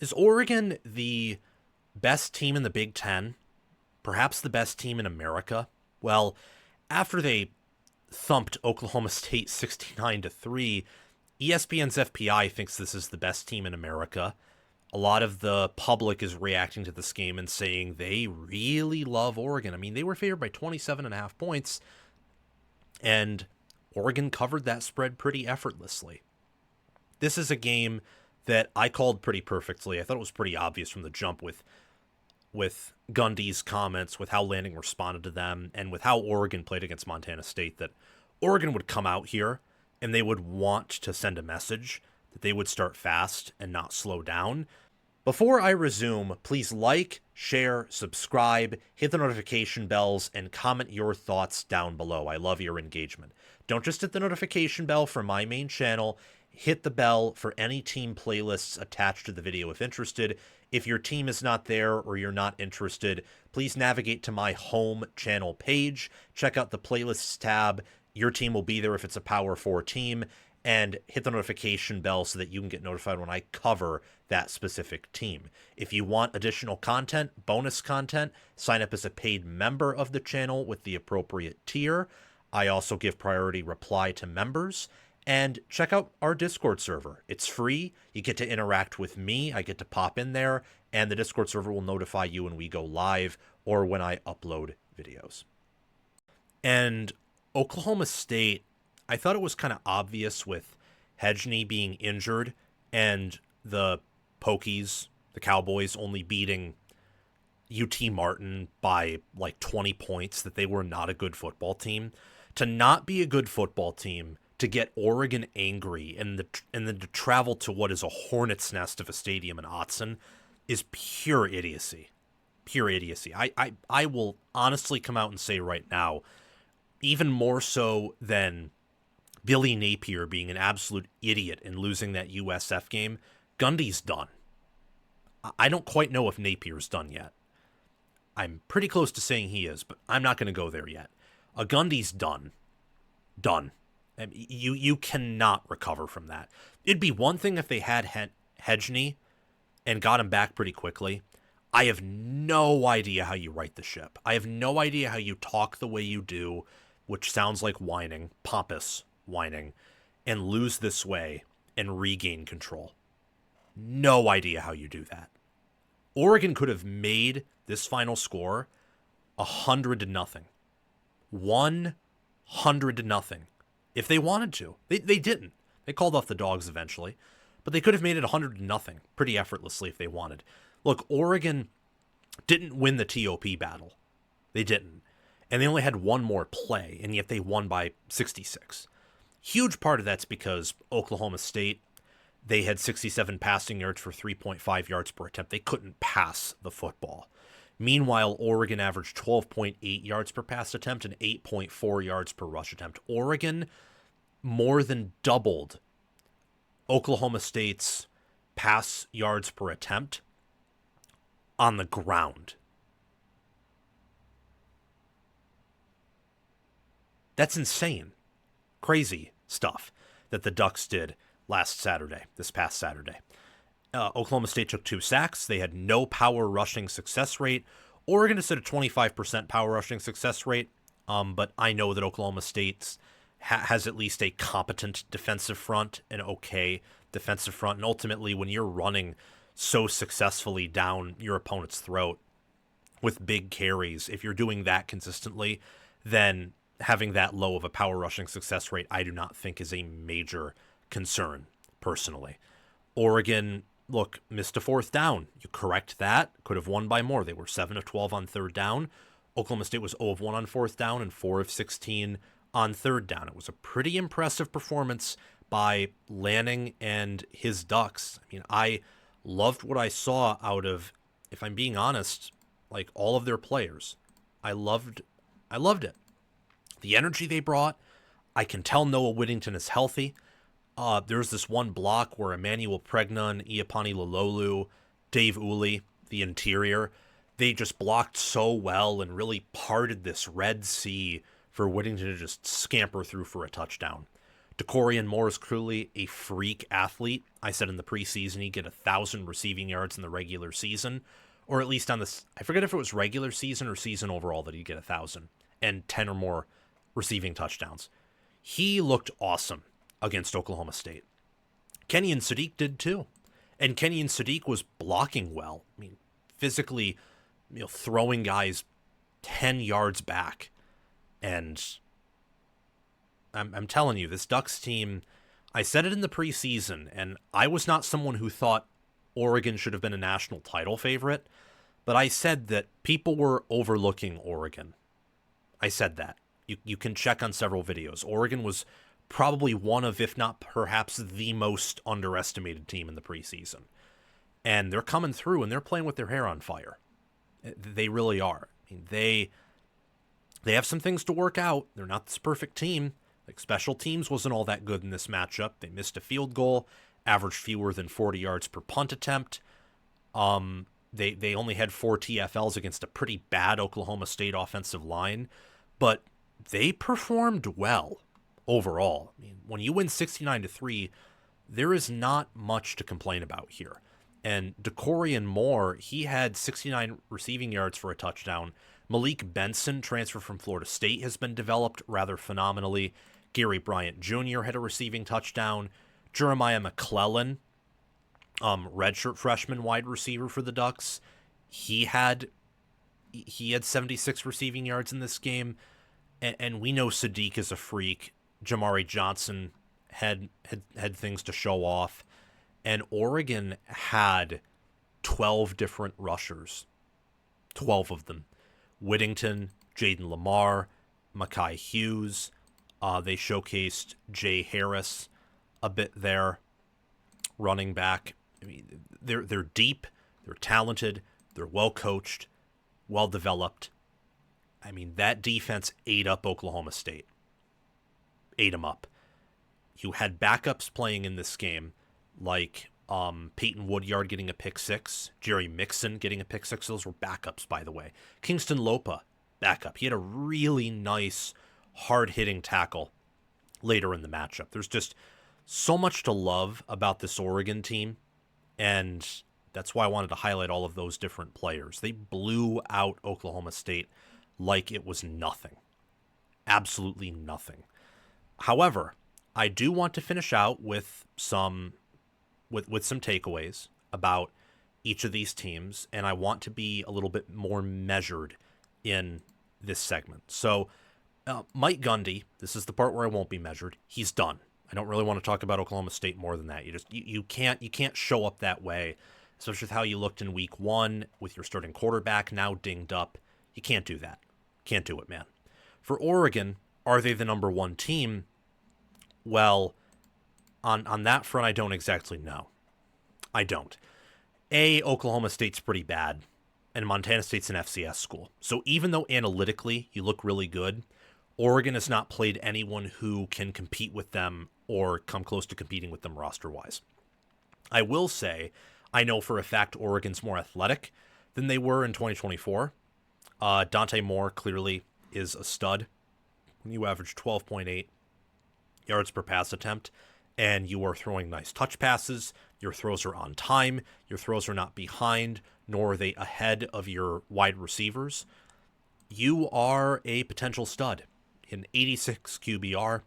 Is Oregon the best team in the Big Ten? Perhaps the best team in America? Well, after they thumped Oklahoma State 69-3, ESPN's FPI thinks this is the best team in America. A lot of the public is reacting to this game and saying they really love Oregon. I mean, they were favored by 27.5 points, and Oregon covered that spread pretty effortlessly. This is a game that I called pretty perfectly. I thought it was pretty obvious from the jump with Gundy's comments, with how Lanning responded to them, and with how Oregon played against Montana State, that Oregon would come out here and they would want to send a message that they would start fast and not slow down. Before I resume, please like, share, subscribe, hit the notification bells, and comment your thoughts down below. I love your engagement. Don't just hit the notification bell for my main channel. Hit the bell for any team playlists attached to the video if interested. If your team is not there or you're not interested, please navigate to my home channel page. Check out the playlists tab. Your team will be there if it's a Power 4 team. And hit the notification bell so that you can get notified when I cover that specific team. If you want additional content, bonus content, sign up as a paid member of the channel with the appropriate tier. I also give priority reply to members. And check out our Discord server. It's free. You get to interact with me. I get to pop in there, and the Discord server will notify you when we go live or when I upload videos. And Oklahoma State, I thought it was kind of obvious with Hedgney being injured and the Pokies, the Cowboys, only beating UT Martin by like 20 points, that they were not a good football team. To not be a good football team, to get Oregon angry, and then to travel to what is a hornet's nest of a stadium in Autzen is pure idiocy. Pure idiocy. I will honestly come out and say right now, even more so than Billy Napier being an absolute idiot and losing that USF game, Gundy's done. I don't quite know if Napier's done yet. I'm pretty close to saying he is, but I'm not going to go there yet. Gundy's done. Done. You cannot recover from that. It'd be one thing if they had Hedgney and got him back pretty quickly. I have no idea how you right the ship. I have no idea how you talk the way you do, which sounds like whining, pompous whining, and lose this way and regain control. No idea how you do that. Oregon could have made this final score 100-0. 100-0. If they wanted to. They didn't. They called off the Dogs eventually. But they could have made it 100-0 pretty effortlessly if they wanted. Look, Oregon didn't win the TOP battle. They didn't. And they only had one more play, and yet they won by 66. Huge part of that's because Oklahoma State, they had 67 passing yards for 3.5 yards per attempt. They couldn't pass the football. Meanwhile, Oregon averaged 12.8 yards per pass attempt and 8.4 yards per rush attempt. Oregon more than doubled Oklahoma State's pass yards per attempt on the ground. That's insane. Crazy stuff that the Ducks did this past Saturday. Oklahoma State took 2 sacks. They had no power rushing success rate. Oregon is at a 25% power rushing success rate, but I know that Oklahoma State has at least a competent defensive front, an okay defensive front, and ultimately when you're running so successfully down your opponent's throat with big carries, if you're doing that consistently, then having that low of a power rushing success rate I do not think is a major concern, personally. Oregon, look, missed a 4th down. You correct that. Could have won by more. They were 7 of 12 on 3rd down. Oklahoma State was 0 of 1 on 4th down and 4 of 16 on 3rd down. It was a pretty impressive performance by Lanning and his Ducks. I mean, I loved what I saw out of, if I'm being honest, like all of their players. I loved it. The energy they brought. I can tell Noah Whittington is healthy. There's this one block where Emmanuel Pregnon, Iapani Lololu, Dave Uli, the interior, they just blocked so well and really parted this Red Sea for Whittington to just scamper through for a touchdown. Decorian Moore is truly a freak athlete. I said in the preseason he'd get 1,000 receiving yards in the regular season, or at least on this, I forget if it was regular season or season overall that he'd get 1,000 and 10 or more receiving touchdowns. He looked awesome against Oklahoma State. Kenyon Sadiq did too. And Kenyon Sadiq was blocking well. I mean, physically, throwing guys 10 yards back. And I'm telling you, this Ducks team, I said it in the preseason, and I was not someone who thought Oregon should have been a national title favorite, but I said that people were overlooking Oregon. I said that. You can check on several videos. Oregon was probably one of, if not perhaps the most underestimated team in the preseason. And they're coming through, and they're playing with their hair on fire. They really are. I mean, they have some things to work out. They're not this perfect team. Like, special teams wasn't all that good in this matchup. They missed a field goal, averaged fewer than 40 yards per punt attempt. They only had 4 TFLs against a pretty bad Oklahoma State offensive line, but they performed well overall. I mean, when you win 69-3, there is not much to complain about here. And Brycen Moore, he had 69 receiving yards for a touchdown. Malik Benson, transfer from Florida State, has been developed rather phenomenally. Gary Bryant Jr. had a receiving touchdown. Jeremiah McClellan, redshirt freshman wide receiver for the Ducks, he had 76 receiving yards in this game. And we know Sadiq is a freak. Jamari Johnson had things to show off. And Oregon had 12 different rushers. 12 of them. Whittington, Jaden Lamar, Mekhi Hughes. They showcased Jay Harris a bit there, running back. I mean, they're deep, they're talented, they're well coached, well developed. I mean, that defense ate up Oklahoma State. Ate them up. You had backups playing in this game, like Peyton Woodyard getting a pick six, Jerry Mixon getting a pick six. Those were backups, by the way. Kingston Lopa, backup. He had a really nice, hard-hitting tackle later in the matchup. There's just so much to love about this Oregon team, and that's why I wanted to highlight all of those different players. They blew out Oklahoma State like it was nothing. Absolutely nothing. However, I do want to finish out with some takeaways about each of these teams, and I want to be a little bit more measured in this segment. So, Mike Gundy, this is the part where I won't be measured. He's done. I don't really want to talk about Oklahoma State more than that. You can't show up that way, especially with how you looked in week 1 with your starting quarterback now dinged up. You can't do that. Can't do it, man. For Oregon, are they the number 1 team? Well, on that front, I don't exactly know. I don't. Oklahoma State's pretty bad, and Montana State's an FCS school. So even though analytically you look really good, Oregon has not played anyone who can compete with them or come close to competing with them roster-wise. I will say, I know for a fact Oregon's more athletic than they were in 2024. Dante Moore clearly is a stud. You average 12.8 yards per pass attempt, and you are throwing nice touch passes. Your throws are on time. Your throws are not behind, nor are they ahead of your wide receivers. You are a potential stud. An 86 QBR,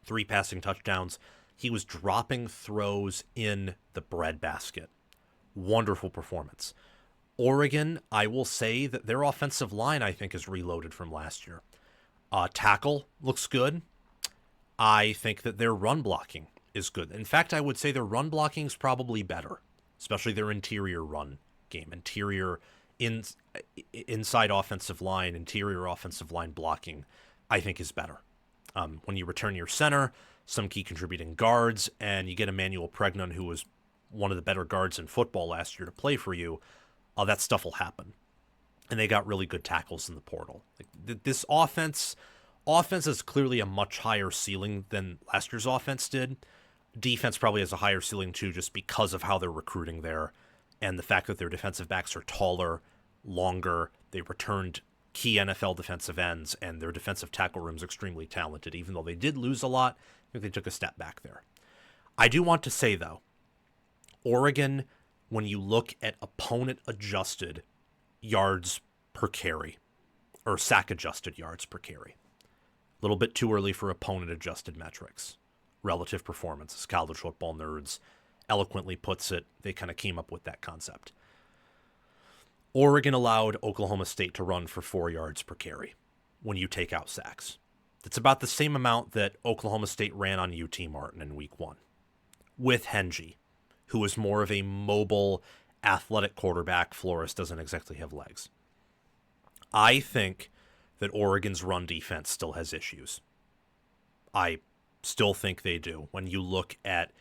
3 passing touchdowns. He was dropping throws in the breadbasket. Wonderful performance. Oregon, I will say that their offensive line, I think, is reloaded from last year. Tackle looks good. I think that their run blocking is good. In fact, I would say their run blocking is probably better, especially their interior run game. Inside offensive line, interior offensive line blocking, I think is better. When you return your center, some key contributing guards, and you get Emmanuel Pregnon, who was one of the better guards in football last year, to play for you, that stuff will happen. And they got really good tackles in the portal. This offense is clearly a much higher ceiling than last year's offense did. Defense probably has a higher ceiling too, just because of how they're recruiting there, and the fact that their defensive backs are taller, longer. They returned key NFL defensive ends, and their defensive tackle room is extremely talented. Even though they did lose a lot, I think they took a step back there. I do want to say, though, Oregon, when you look at opponent adjusted yards per carry, or sack adjusted yards per carry, a little bit too early for opponent adjusted metrics. Relative performance, as college football nerds eloquently puts it, they kind of came up with that concept. Oregon allowed Oklahoma State to run for 4 yards per carry when you take out sacks. That's about the same amount that Oklahoma State ran on UT Martin in week 1. With Hengy, who is more of a mobile, athletic quarterback. Flores doesn't exactly have legs. I think that Oregon's run defense still has issues. I still think they do. When you look at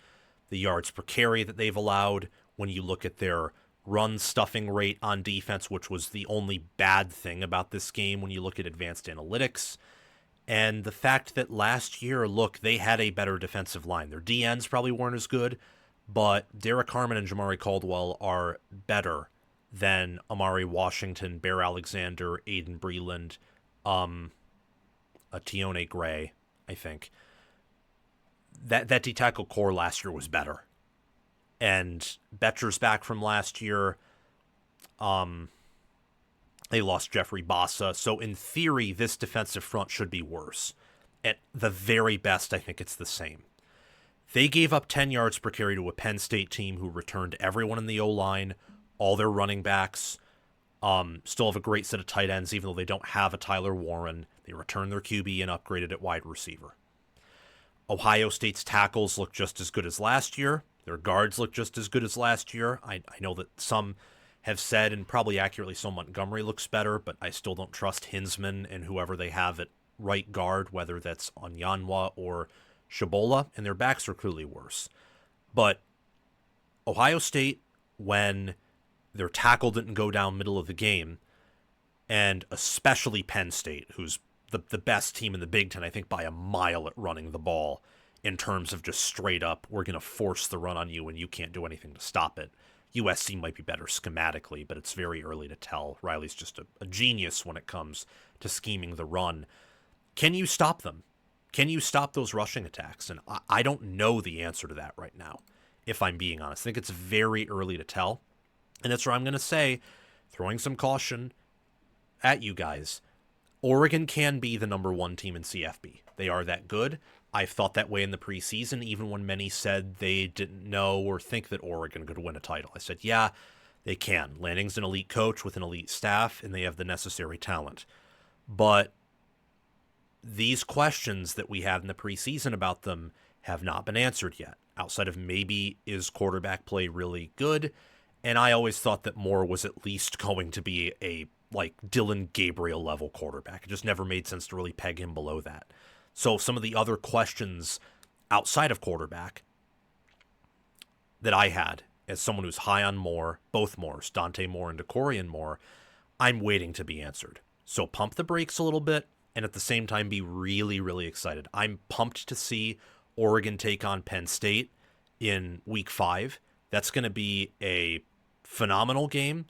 the yards per carry that they've allowed, when you look at their run stuffing rate on defense, which was the only bad thing about this game when you look at advanced analytics, and the fact that last year, look, they had a better defensive line. Their DNs probably weren't as good, but Derek Harmon and Jamari Caldwell are better than Amari Washington, Bear Alexander, Aiden Breland, Tione Gray, I think. That D-tackle core last year was better. And Betcher's back from last year. They lost Jeffrey Bassa. So in theory, this defensive front should be worse. At the very best, I think it's the same. They gave up 10 yards per carry to a Penn State team who returned everyone in the O-line, all their running backs. Still have a great set of tight ends, even though they don't have a Tyler Warren. They returned their QB and upgraded at wide receiver. Ohio State's tackles look just as good as last year. Their guards look just as good as last year. I know that some have said, and probably accurately so, Montgomery looks better, but I still don't trust Hinsman and whoever they have at right guard, whether that's Onyanwa or Shabola, and their backs are clearly worse. But Ohio State, when their tackle didn't go down middle of the game, and especially Penn State, who's the best team in the Big Ten, I think by a mile at running the ball in terms of just straight up, we're going to force the run on you and you can't do anything to stop it. USC might be better schematically, but it's very early to tell. Riley's just a genius when it comes to scheming the run. Can you stop them? Can you stop those rushing attacks? And I don't know the answer to that right now, if I'm being honest. I think it's very early to tell. And that's where I'm going to say, throwing some caution at you guys, Oregon can be the number 1 team in CFB. They are that good. I've thought that way in the preseason, even when many said they didn't know or think that Oregon could win a title. I said, yeah, they can. Lanning's an elite coach with an elite staff, and they have the necessary talent. But these questions that we had in the preseason about them have not been answered yet, outside of maybe is quarterback play really good? And I always thought that Moore was at least going to be a Dylan Gabriel level quarterback. It just never made sense to really peg him below that. So some of the other questions outside of quarterback that I had as someone who's high on Moore, both Moores, Dante Moore and DeCorian Moore, I'm waiting to be answered. So pump the brakes a little bit and at the same time be really, really excited. I'm pumped to see Oregon take on Penn State in week 5. That's going to be a phenomenal game.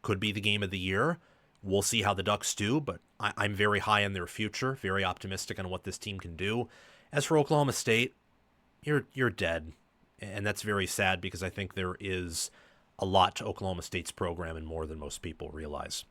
Could be the game of the year. We'll see how the Ducks do, but I'm very high on their future, very optimistic on what this team can do. As for Oklahoma State, you're dead, and that's very sad because I think there is a lot to Oklahoma State's program and more than most people realize.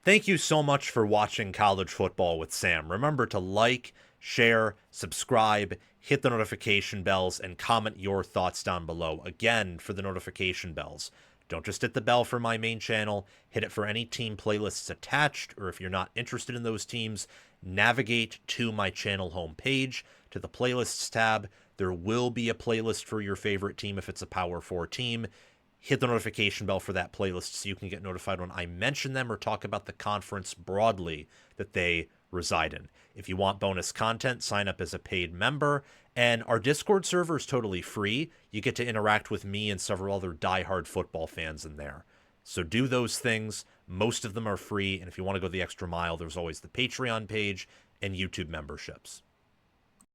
Thank you so much for watching College Football with Sam. Remember to like, share, subscribe, hit the notification bells, and comment your thoughts down below. Again, for the notification bells, don't just hit the bell for my main channel, hit it for any team playlists attached, or if you're not interested in those teams, navigate to my channel homepage, to the playlists tab. There will be a playlist for your favorite team if it's a Power 4 team. Hit the notification bell for that playlist so you can get notified when I mention them or talk about the conference broadly that they reside in. If you want bonus content, sign up as a paid member. And our Discord server is totally free. You get to interact with me and several other diehard football fans in there. So do those things. Most of them are free. And if you want to go the extra mile, there's always the Patreon page and YouTube memberships.